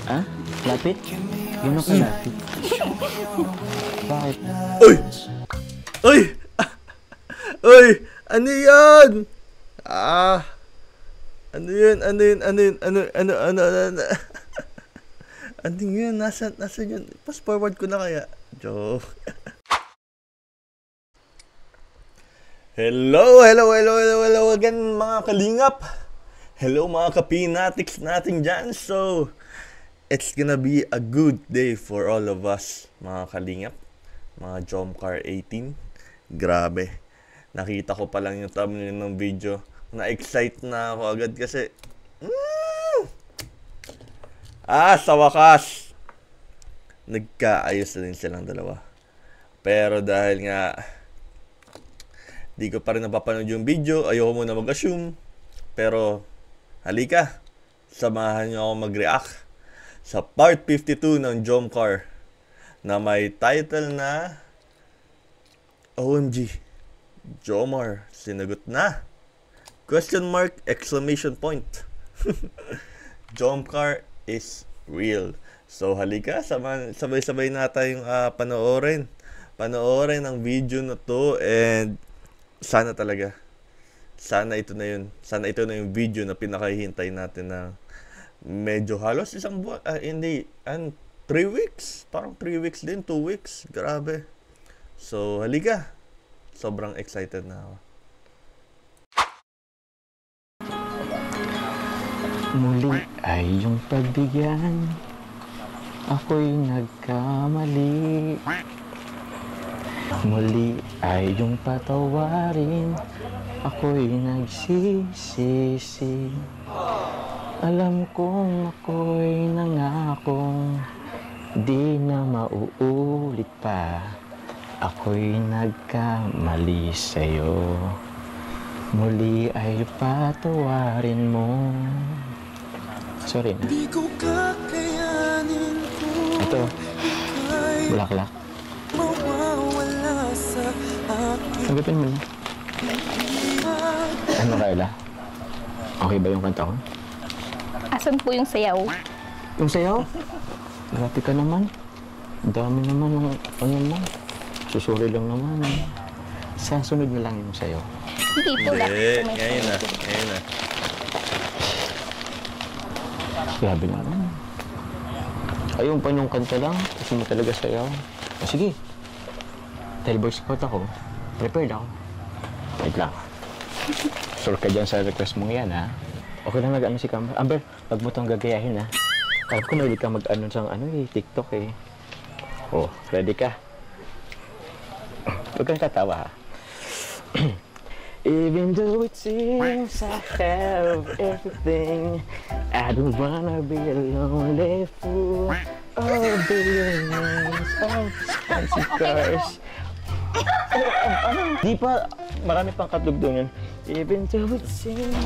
Ah? Lapit? Gano'n ka lapit? Bakit? Uy! Uy! Uy! Ano yan? Ano yun? Ano yun? Ano yun? Nasaan yun? Pass forward ko na kaya? Joke. Hello again mga kalingap. Hello mga kapinatics natin dyan. So, it's gonna be a good day for all of us mga kalingap. Mga Jomcar 18. Grabe. Nakita ko pa lang yung thumbnail ng video. Na-excite na ako agad kasi sa wakas nagkaayos na din silang dalawa. Pero dahil nga di ko pa rin napapanood yung video, ayoko muna mag-assume. Pero halika, samahan nyo ako mag-react sa part 52 ng Jomcar na may title na OMG, Jomar sinagot na! Question mark, exclamation point. Jomcar is real. So halika, sabay-sabay natin yung panoorin ang video na to, and sana talaga, sana ito na yung video na pinakahihintay natin na medyo halos isang buwan, 3 weeks, parang 3 weeks din, 2 weeks, grabe. So halika, sobrang excited na ako. Muli ay iyong pagbigyan, ako'y nagkamali. Muli ay iyong patawarin, ako'y nagsisisi. Alam kong ako'y nangakong di na mauulit pa. Ako'y nagkamali sa'yo, muli ay patawarin mo. Sorry na. Ito, bulaklak. Sagutin mo na. Ano, Carla? Okay ba yung kanta ko? Asan po yung sayaw? Yung sayaw? Grabe ka naman. Dami naman ng ano mo. Susuri lang naman. Sa sunod na lang yung sayaw. Hindi po lang. Ngayon na. Grabe naman. Ayun pa nung kanta lang. Gusto mo talaga sayaw. Sige. Dahil Boy Scout ako, prepared ako. Wait lang. Sure ka dyan sa request mong yan, ha? Okay lang nag-ano si Camber. Amber, wag mo itong gagayahin, ha? Alam ko mahilig ka mag-ano sa TikTok, eh. Oh, ready ka? Huwag kang tatawa, ha? Even though it seems I have everything, I don't wanna be a lonely fool. Oh, billions of expensive cars. Di pa, marami pang katugtungan. Even though it seems...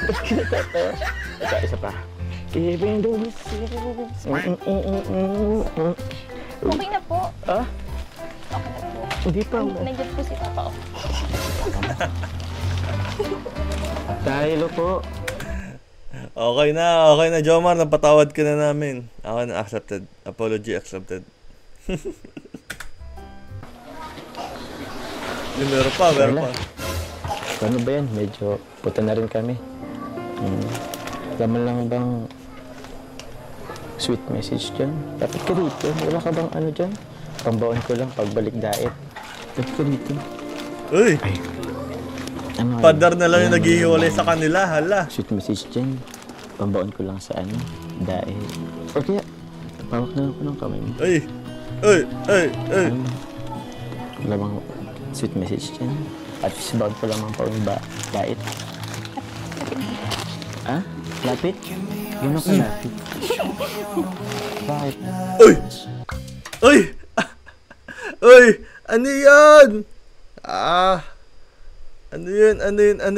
Ba't kinatatawa? Isa pa. Even though it seems... Okay na po. Ah? Okay na po. Hindi pa. Nandiyan po si Papa. Tayo po. Okay na, Jomar, napatawad ka na namin. Ako na, accepted. Apology accepted. Meron pa. Ano ba yan? Medyo puta na rin kami. Laman lang bang sweet message dyan? Dapat ka dito. Wala ka bang ano dyan? Pambaon ko lang pagbalik diet. Dapat ka dito. Uy! Ay. Ano, Padar na lang yung naghihiwalay sa kanila, hala. Sweet message dyan. Pambaon ko lang sa diet. O kaya, pawak na lang ko ng kamay mo. Uy! Wala bang sweet message dyan? At sabaon ko lang mga pawang diet. Ah? Lapit? Gano'n ka lapit? Bakit? Uy! Ano yan? Ano yun? Ano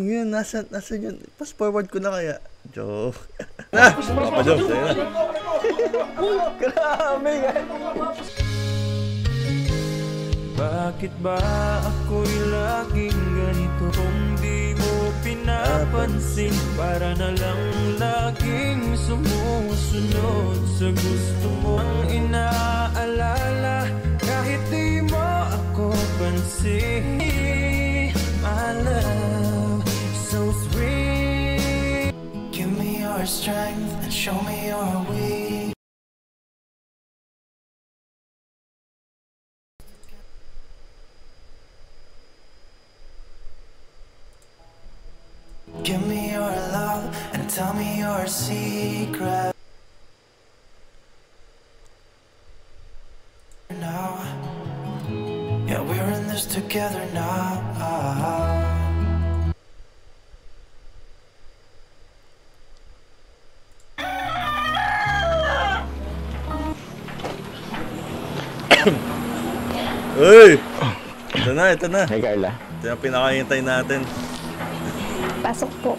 yun? Nasaan yun? Pass forward ko na kaya? Joke. Papa Jones, sa'yo na. Grabe nga. Bakit ba ako'y laging ganito? Kung di mo pinapakita pansin, para na lang laging sumusunod sa gusto mong inaalala, kahit di mo ako pansin. My love, so sweet. Give me your strength and show me your way. Give me your love and tell me your secret. Now, yeah, we're in this together now. Uy! Ito na, ito na. Hey, Carla. Ito yung pinakahintay natin. Pasok po.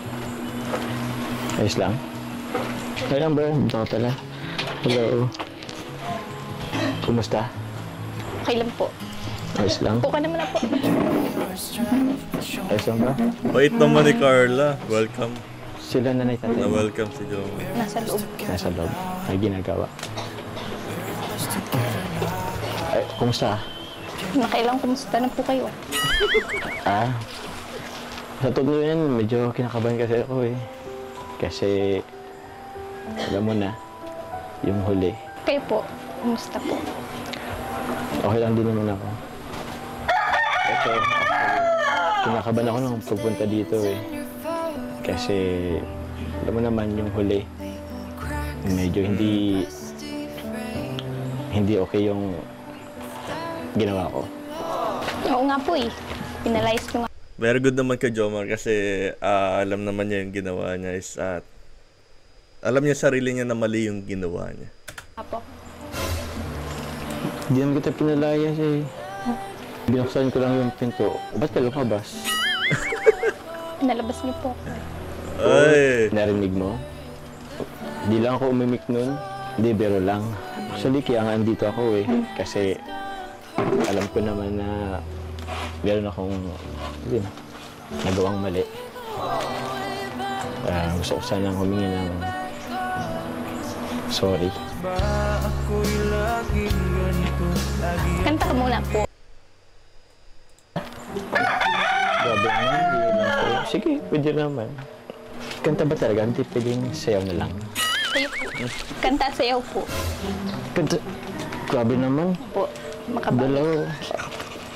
Ayos lang. Okay lang, bro. Dito ka pala. Hello. Kumusta? Okay lang po. Ayos lang. Po ka naman na po. Ayos lang, bro. Bait naman ni Carla. Welcome. Sila nanay tatay. Na-welcome si Jomo. Nasa loob. Nasa loob. May ginagawa. Ay, kumusta? Nakailang kumusta na po kayo? Ah, sa totoo yan, medyo kinakabahan kasi ako eh. Kasi, alam mo na, yung huli. Kayo po, kumusta po? Okay lang din naman ako. Kasi, kinakabahan ako nung pagpunta dito eh. Kasi, alam mo naman yung huli, medyo hindi okay yung ginawa ko. Oo nga po eh. Pinalayas ko nga. Very good naman kay Jomar kasi alam naman niya yung ginawa niya is alam niya sarili niya na mali yung ginawa niya. Po. Hindi naman kita pinalayas eh. Binuksan ko lang yung pinto. Ba't ka lumabas? Nalabas niyo po. Ay! Narinig mo? Hindi lang ako umimik nun. Hindi, biro lang. Actually, kaya nga andito ako eh. Kasi alam ko naman na meron akong nagawang mali. Gusto ko sanang humingi ng sorry. Kanta ka muna po. Grabe naman, hindi naman ako. Sige, pwede naman. Kanta ba talaga? Hindi pwedeng sayaw na lang. Kayo po. Kanta sayaw po. Kanta, grabe naman. Po. Makabal. Dalaw.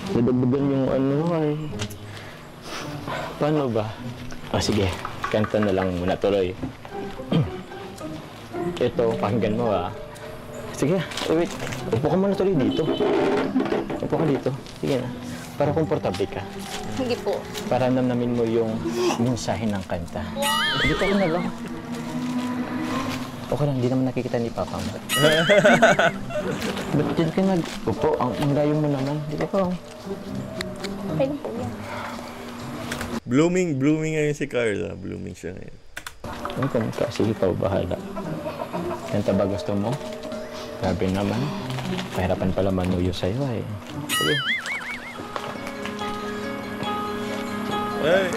Nadagdagan yung ano ay. Paano ba? Sige, kanta na lang muna tuloy. Ito, pakinggan mo Sige, wait. Upo ka muna tuloy dito. Upo ka dito. Sige na. Para komportable ka. Hindi po. Para namnamin mo yung mensahe ng kanta. Dito ka na lang. Okay lang, hindi naman nakikita ni Papa mo. Ba't dyan ka nag-upo? Ang layo mo naman. Di ba pa? Okay lang po yan. Blooming ngayon si Carla. Blooming siya ngayon. Ano ka? Sige, ikaw bahala. Kanta ba gusto mo? Grabe naman. Pahirapan pala manuyo sa'yo eh. Sige. Ay!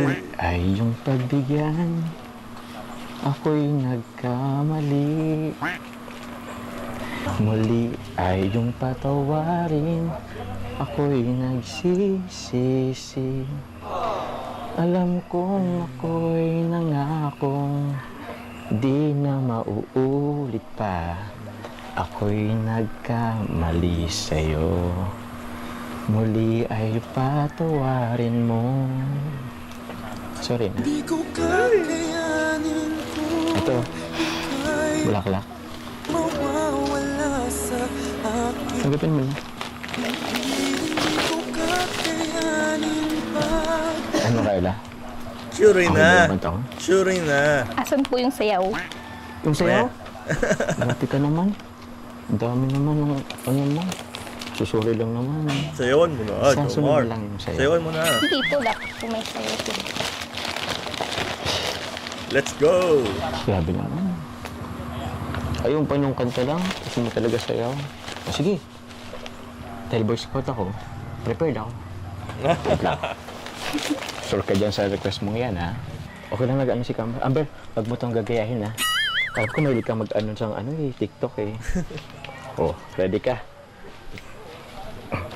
Muli ay yung pagbigyan. Ako'y nagkamali. Muli ay yung patawarin. Ako'y nagsisisi. Alam kong ako'y nangakong di na mauulit pa. Ako'y nagkamali sa'yo. Muli ay patawarin mo. Sorry na. Ito, bulaklak. Sagapin mo na. Ano, Carla? Sure na. Okay ba ito? Sure na. Asan po yung sayaw? Yung sayaw? Grabe ka naman. Ang dami naman ng ano mo. Susuri lang naman. Sayawan mo na. Sasunod Jomar. lang yung sayaw. Sayawan mo na. Hindi po. Dapat po may sayaw po. Let's go! Grabe naman. Ayun pa yung kanta lang. Kasi mo talaga sayaw. Sige. Dahil Boy Scout ako, prepared ako. Wait lang. Sure ka dyan sa request mo yan, ha? Okay lang nag-ano si Amber. Amber, wag mo itong gagayahin, ha? Alam ko mahilig ka mag-ano sa TikTok, eh. Oh, ready ka?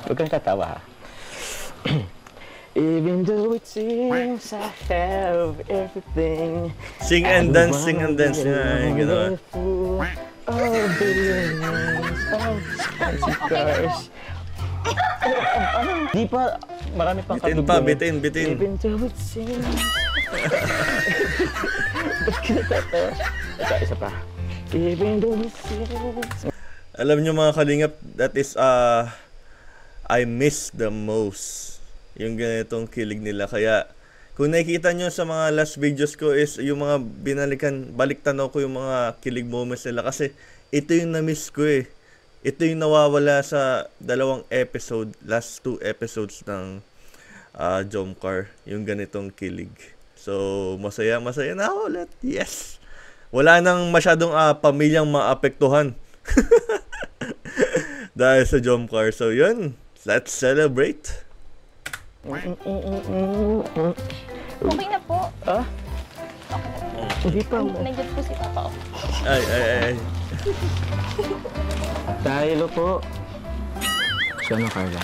Huwag kang tatawa, ha? Even though it seems I have everything, Sing and dance nga. Gano'n. Oh, billions of fancy cars. Di pa, marami pang Bitin pa, bitin. Even though it seems... Ba't ka natatawa? Isa pa. Even though it seems... Alam nyo mga kalingap, that is, I miss the most yung ganitong kilig nila. Kaya, kung nakikita nyo sa mga last videos ko is yung mga balik tanaw ko yung mga kilig moments nila. Kasi, ito yung na-miss ko eh. Ito yung nawawala sa dalawang episode, last 2 episodes ng Jomcar, yung ganitong kilig. So, masaya na ako ulit. Yes! Wala nang masyadong pamilyang maapektuhan dahil sa Jomcar. So, yun. Let's celebrate. Okay na po. Ah? Okay na po. Hindi pa. Nandiyan po si Papa. Ay. Tayo po. So ano, Carla?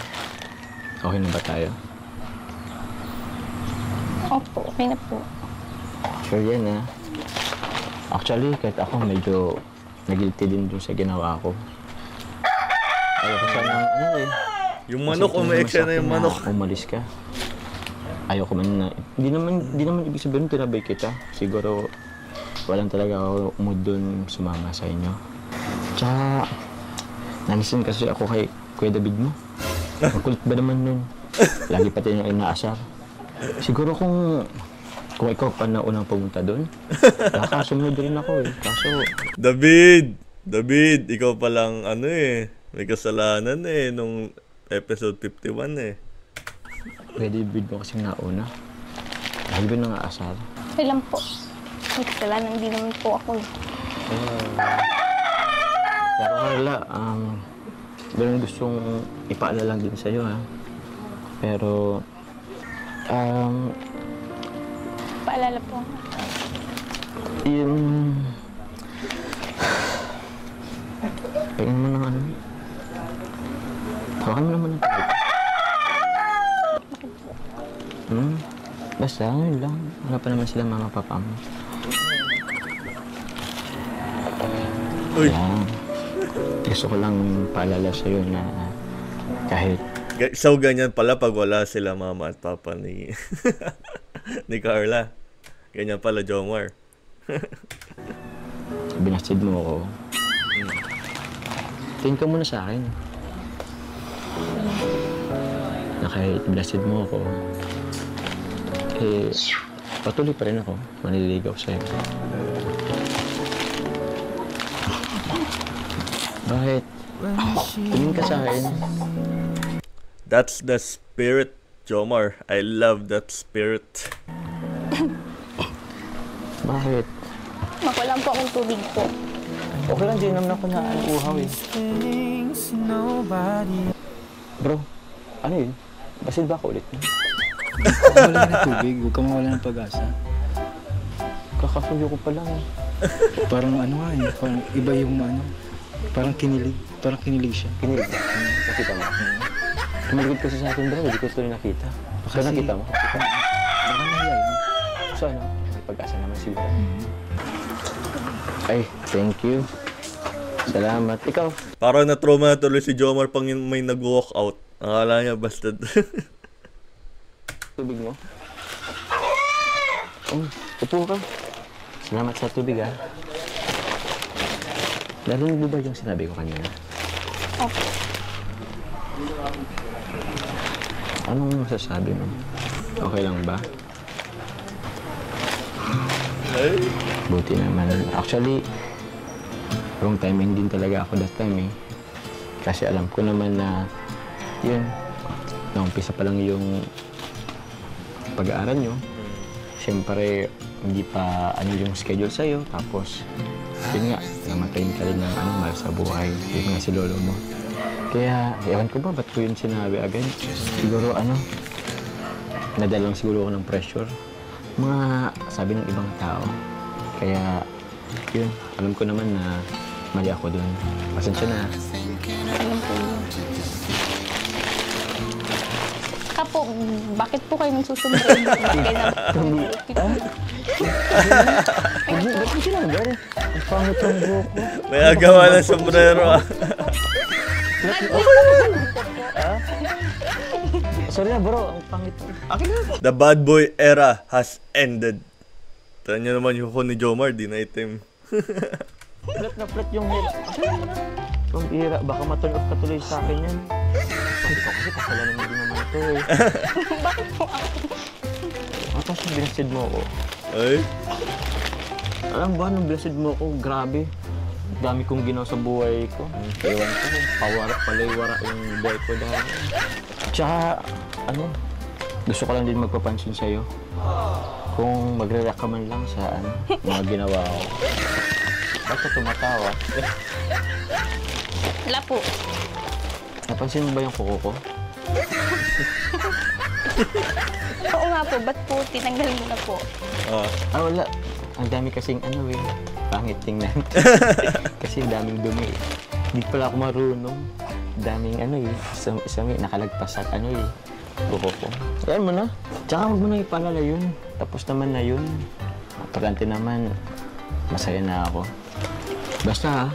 Okay na ba tayo? Opo, okay na po. Sure yan, ha? Actually, kahit ako medyo nagilty din dun sa ginawa ko. Ayaw ko sana Yung manok, umaeksya na yung manok. Umalis ka. Ayaw ko man na... Di naman ibig sabihin tinabay kita. Siguro, walang talaga ako mood dun sumama sa inyo. Tsaka, nanisin kasi ako kay Kuya David mo. Ang kulit ba naman nun? Lagi pati yung inaasar. Siguro kung ikaw pa na unang pumunta dun, nakasumunod rin ako eh. Kaso... David, ikaw palang may kasalanan nung episode 51 eh. Kuya David mo kasing nauna. Lagi ba nang aasar? Okay lang po. May kasalanan din naman po ako. Pero Carla, meron gustong ipaalala lang din sa'yo, ha? Pero, Paalala po. yung... Tingnan mo ng hawakan mo naman ng tayo. Basta, yun lang. Wala pa naman sila mama papa mo. Uy! Kaya, gusto ko lang paalala sa'yo na kahit... So, ganyan pala pag wala sila mama at papa ni ni Carla. Ganyan pala, Jomar. Binastid mo ako. Tingin ka muna sa akin. Na kahit binastid mo ako, patuloy pa rin ako. Manililigaw sa'yo. Bakit? Tingin ka sa akin. That's the spirit, Jomar. I love that spirit. Bakit? Makulang po akong tubig po. Okay lang, di naman ako na uhaw eh. Bro, ano yun? Basid ba ako ulit? Wala na tubig, huwag kang mawala ng pag-asa. Kakasuyo ko pa lang eh. Parang parang iba yung parang kinilig siya. Kinilig ba? Nakita mo? Tumaligod kasi sa akin bro, hindi ko ito nakita. Saan nakita mo? Baka nahiya yun. So ano? May pag-asa naman siguro. Ay, thank you. Salamat. Ikaw? Parang na-trauma na tuloy si Jomar pang may nag-walk out. Akala niya basta. Tubig mo? Oh, upo ka. Salamat sa tubig, ha. Narinig mo ba yung sinabi ko kanina? Okay. Anong masasabi mo? Okay lang ba? Buti naman. Actually, wrong timing din talaga ako that time eh. Kasi alam ko naman na yun, naumpisa pa lang yung pag-aaral nyo. Siyempre, hindi pa yung schedule sa'yo. Tapos, yun nga, namatayin ka rin ng mahal sa buhay. Yun nga si lolo mo. Kaya, ewan ko ba, ba't ko yun sinabi agad? Siguro nadala lang siguro ako ng pressure. Mga sabi ng ibang tao. Kaya, yun, alam ko naman na mali ako doon. Pasensya na. Alam po yun. Kapo, bakit po kayo nagsusumbrero? Bakit kayo Ba't mo sinabi? Ang pangit ang buhok ko. May agawa ng sombrero ah. Sorry na bro, ang pangit. Akin na. The bad boy era has ended. Tignan nyo naman yung ni Jomar, di na itim. Flat na flat yung hair. Akin na. Kung ira, baka ma-turn off ka tuloy sa akin yan. Hindi ko kasi kasalanan mo din naman ito eh. Bakit po ako? Tapos binasid mo ako. Ay? Alam ba, nung blessed mo ako, grabe. Dami kong ginawa sa buhay ko. Ewan ko, palay-wara yung buhay ko dahil. Tsaka, ano, gusto ko lang din magpapansin sa'yo. Kung magre-react ka man lang sa mga ginawa ko. Bakit tumatawa? Wala po. Napansin mo ba yung kuko ko? Oo nga po, ba't po tinanggal mo na po? Wala. Ang dami kasing pangit tingnan. Kasi daming dumi. Hindi pala ako marunong. Daming isang nakalagpas at kuko ko. Ayan mo na. Tsaka huwag mo na ipalala yun. Tapos naman na yun. Importante naman, masaya na ako. Basta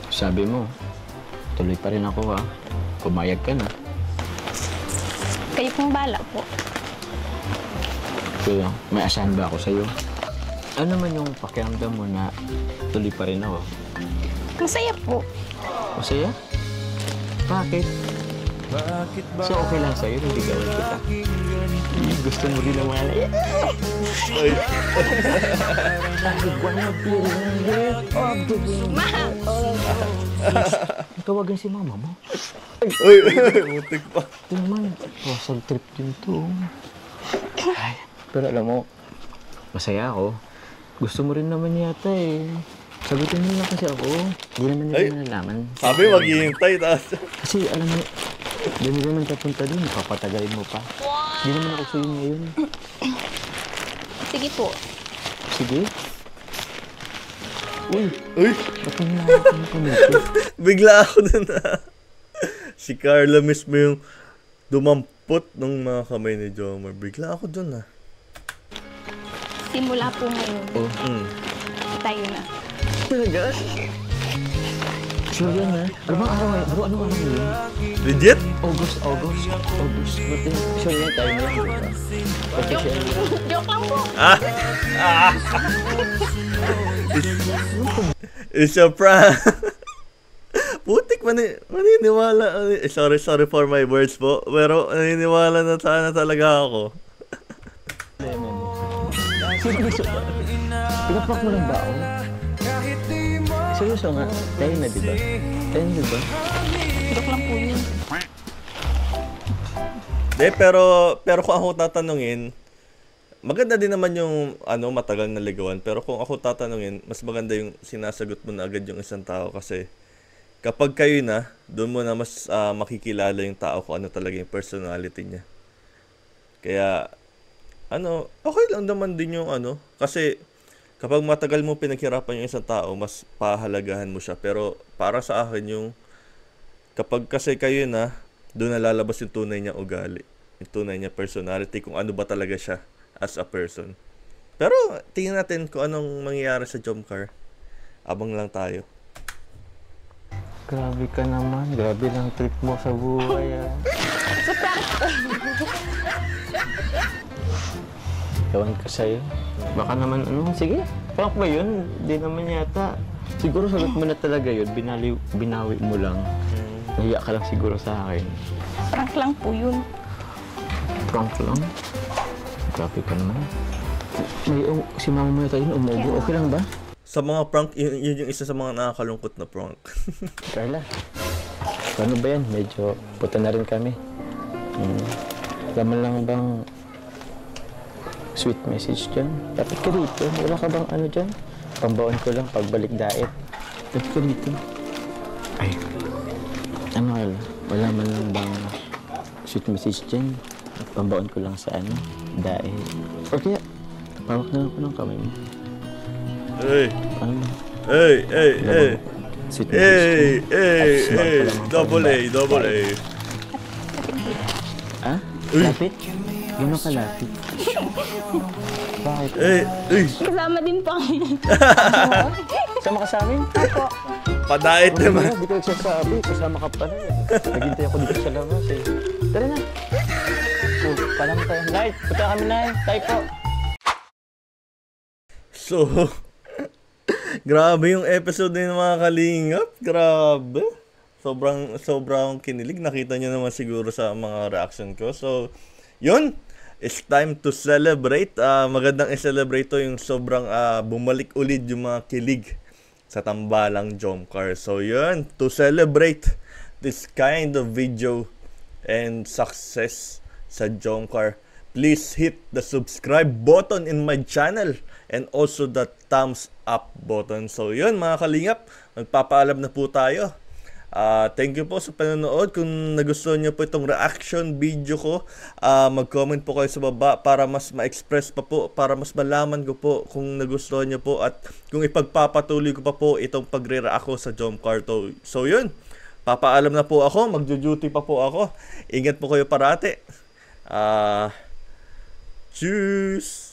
sabi mo, tuloy pa rin ako Pumayag ka na. Kayo pong bala po. Kaya, may asahan ba ako sa'yo? Ano naman yung pakiramdam mo na tuloy pa rin ako? Masaya po. Masaya? Bakit? So, okay lang sa'yo, hindi gawin kita. Gusto mo rin naman. Ay. Tawagan si mama mo. Uy, mutik pa. Ito naman, Russell trip din to. Ay, pero alam mo, masaya ako. Gusto mo rin naman yata eh. Sagutin mo lang kasi ako. Hindi naman nila nalalaman. Sabi maghihintay, tapos. Kasi alam mo, hindi naman papunta doon. Papatagalin mo pa. Hindi naman ako sa'yo ngayon. Sige po. Sige. Uy, Uy, ba't mo nilakot mo kami ito? bigla ako dun Si Carla mismo yung dumampot ng mga kamay ni Jomar. Bigla ako dun Simula po ngayon. Tayo na. Talaga? Sure yan Ano bang araw ngayon? Bro, anong araw ngayon? Legit? August. Buti, sure yan tayo na yan. Pati siya Joke lang po. It's a prank. Putik, maniniwala. Sorry for my words po. Pero naniniwala na sana talaga ako. Seryoso ba? Pinapak mo lang ba ako? Seryoso nga? Tayo na, diba? Joke lang po yun. Pero kung ako tatanungin, maganda din naman yung matagal na ligawan. Pero kung ako tatanungin, mas maganda yung sinasagot mo na agad yung isang tao kasi kapag kayo na, doon mo na mas makikilala yung tao kung ano talaga yung personality niya. Kaya, okay lang naman din yung kasi kapag matagal mo pinaghirapan yung isang tao, mas pahalagahan mo siya. Pero para sa akin yung kapag kasi kayo na, doon na lalabas yung tunay niya ugali, yung tunay niya personality, kung ano ba talaga siya as a person. Pero tingnan natin kung anong mangyayari sa Jomcar. Abang lang tayo. Grabe ka naman. Grabe lang trip mo sa buhay So, prank po. Ewan ko sa'yo. Baka naman sige. Prank ba yun? Hindi naman yata. Siguro sagot mo na talaga yun. Binawi mo lang. Nahiya ka lang siguro sa akin. Prank lang po yun. Prank lang? Grabe ka naman. Si mama mo yata yun, umubo. Okay lang ba? Sa mga prank, yun yung isa sa mga nakakalungkot na prank. Carla, ano ba yan? Medyo puta na rin kami. Laman lang bang sweet message dyan? Dapat ka dito. Wala ka bang dyan? Pambaon ko lang pagbalik diet. Dapat ka dito. Ay, Carla? Wala man lang bang sweet message dyan? Pambaon ko lang sa ano, dahil. Or kaya, pawak na lang ko ng kamay mo. Hey, Ano? hey. Sweet Hey, na hey. Double A. Ah? Uy. Lapit? Gano'n ka lapit? Bakit? Hey. Kasama din po kami. Sama ka sa amin? Opo. Padait naman. Hindi ko nagsasabi. Kasama ka pala. Naghintay ako dito sa labas eh. Tara na. So, palam tayo. Night, punta kami na. Tayo po. So, grabe yung episode na yun, mga kalingap. Grabe. Sobrang kinilig. Nakita nyo naman siguro sa mga reaction ko. So, yun. It's time to celebrate. Magandang i-celebrate to yung sobrang bumalik ulit yung mga kilig sa tambalang Jomcar. So, yun. To celebrate this kind of video and success sa Jomcar, please hit the subscribe button in my channel and also the thumbs up button. So yun, mga kalingap, magpapaalam na po tayo. Thank you po sa panonood. Kung nagustuhan nyo po itong reaction video ko, mag-comment po kayo sa baba para mas ma-express pa po, para mas malaman ko po kung nagustuhan nyo po at kung ipagpapatuloy ko pa po itong pagre-react ko sa Jomcar to. So yun, papaalam na po ako, magjo-duty pa po ako. Ingat po kayo parati. Tschüss!